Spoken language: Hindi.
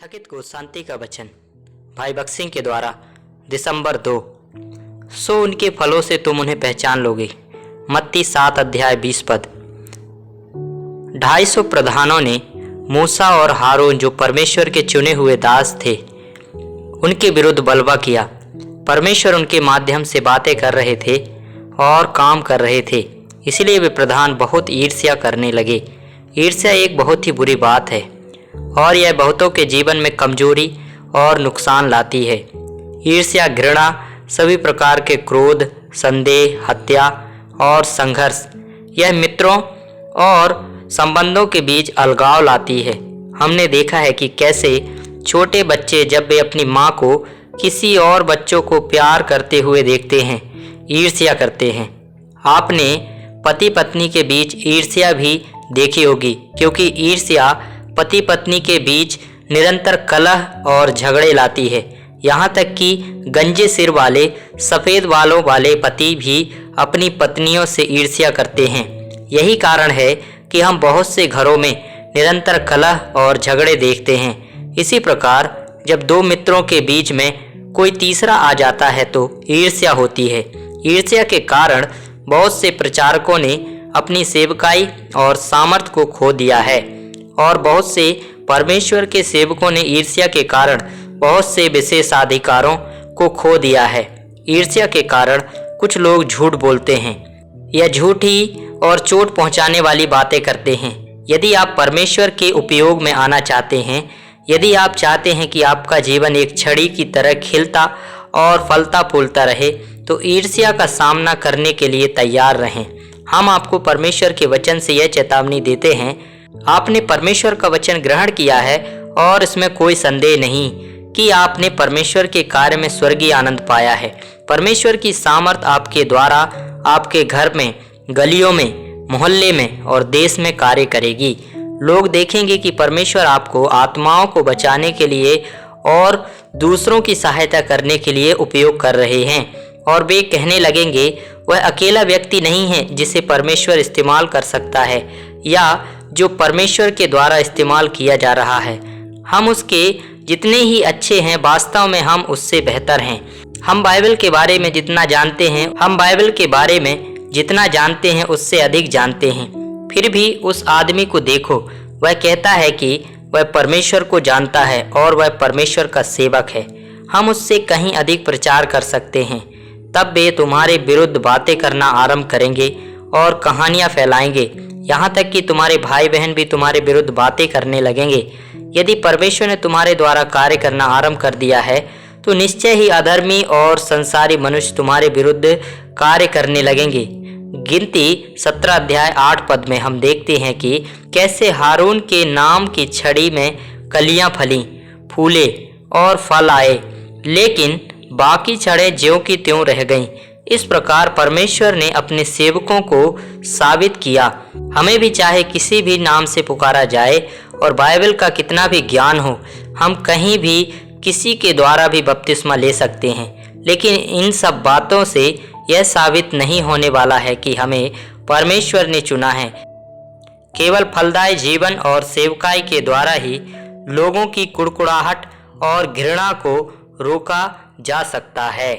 थकित को शांति का वचन भाई बख्सिंग के द्वारा दिसंबर 2। सो उनके फलों से तुम उन्हें पहचान लोगे। मत्ती 7 अध्याय 20 पद। 250 प्रधानों ने मूसा और हारून जो परमेश्वर के चुने हुए दास थे उनके विरुद्ध बलवा किया। परमेश्वर उनके माध्यम से बातें कर रहे थे और काम कर रहे थे, इसलिए वे प्रधान बहुत ईर्ष्या करने लगे। ईर्ष्या एक बहुत ही बुरी बात है और यह बहुतों के जीवन में कमजोरी और नुकसान लाती है। ईर्ष्या, घृणा, सभी प्रकार के क्रोध, संदेह, हत्या और संघर्ष, यह मित्रों और संबंधों के बीच अलगाव लाती है। हमने देखा है कि कैसे छोटे बच्चे जब वे अपनी माँ को किसी और बच्चों को प्यार करते हुए देखते हैं, ईर्ष्या करते हैं। आपने पति पत्नी के बीच ईर्ष्या भी देखी होगी, क्योंकि ईर्ष्या पति पत्नी के बीच निरंतर कलह और झगड़े लाती है। यहाँ तक कि गंजे सिर वाले, सफ़ेद बालों वाले पति भी अपनी पत्नियों से ईर्ष्या करते हैं। यही कारण है कि हम बहुत से घरों में निरंतर कलह और झगड़े देखते हैं। इसी प्रकार जब दो मित्रों के बीच में कोई तीसरा आ जाता है तो ईर्ष्या होती है। ईर्ष्या के कारण बहुत से प्रचारकों ने अपनी सेवकाई और सामर्थ को खो दिया है और बहुत से परमेश्वर के सेवकों ने ईर्ष्या के कारण बहुत से विशेषाधिकारों को खो दिया है। ईर्ष्या के कारण कुछ लोग झूठ बोलते हैं या झूठी और चोट पहुंचाने वाली बातें करते हैं। यदि आप परमेश्वर के उपयोग में आना चाहते हैं, यदि आप चाहते हैं कि आपका जीवन एक छड़ी की तरह खिलता और फलता फूलता रहे, तो ईर्ष्या का सामना करने के लिए तैयार रहें। हम आपको परमेश्वर के वचन से यह चेतावनी देते हैं। आपने परमेश्वर का वचन ग्रहण किया है और इसमें कोई संदेह नहीं कि आपने परमेश्वर के कार्य में स्वर्गीय आनंद पाया है। परमेश्वर की सामर्थ आपके द्वारा आपके घर में, गलियों में, मोहल्ले में और देश में कार्य करेगी। लोग देखेंगे कि परमेश्वर आपको आत्माओं को बचाने के लिए और दूसरों की सहायता करने के लिए उपयोग कर रहे हैं, और वे कहने लगेंगे वह अकेला व्यक्ति नहीं है जिसे परमेश्वर इस्तेमाल कर सकता है या जो परमेश्वर के द्वारा इस्तेमाल किया जा रहा है। हम उसके जितने ही अच्छे हैं, वास्तव में हम उससे बेहतर हैं। हम बाइबल के बारे में जितना जानते हैं उससे अधिक जानते हैं। फिर भी उस आदमी को देखो, वह कहता है कि वह परमेश्वर को जानता है और वह परमेश्वर का सेवक है। हम उससे कहीं अधिक प्रचार कर सकते हैं। तब वे तुम्हारे विरुद्ध बातें करना आरंभ करेंगे और कहानियां फैलाएंगे, यहाँ तक कि तुम्हारे भाई बहन भी तुम्हारे विरुद्ध बातें करने लगेंगे। यदि परमेश्वर ने तुम्हारे द्वारा कार्य करना आरंभ कर दिया है तो निश्चय ही अधर्मी और संसारी मनुष्य तुम्हारे विरुद्ध कार्य करने लगेंगे। गिनती 17 अध्याय 8 पद में हम देखते हैं कि कैसे हारून के नाम की छड़ी में कलियां फली, फूले और फल आए, लेकिन बाकी छड़ें ज्यों की त्यों रह गईं। इस प्रकार परमेश्वर ने अपने सेवकों को साबित किया। हमें भी चाहे किसी भी नाम से पुकारा जाए और बाइबल का कितना भी ज्ञान हो, हम कहीं भी किसी के द्वारा भी बपतिस्मा ले सकते हैं, लेकिन इन सब बातों से यह साबित नहीं होने वाला है कि हमें परमेश्वर ने चुना है। केवल फलदायी जीवन और सेवकाई के द्वारा ही लोगों की कुड़कुड़ाहट और घृणा को रोका जा सकता है।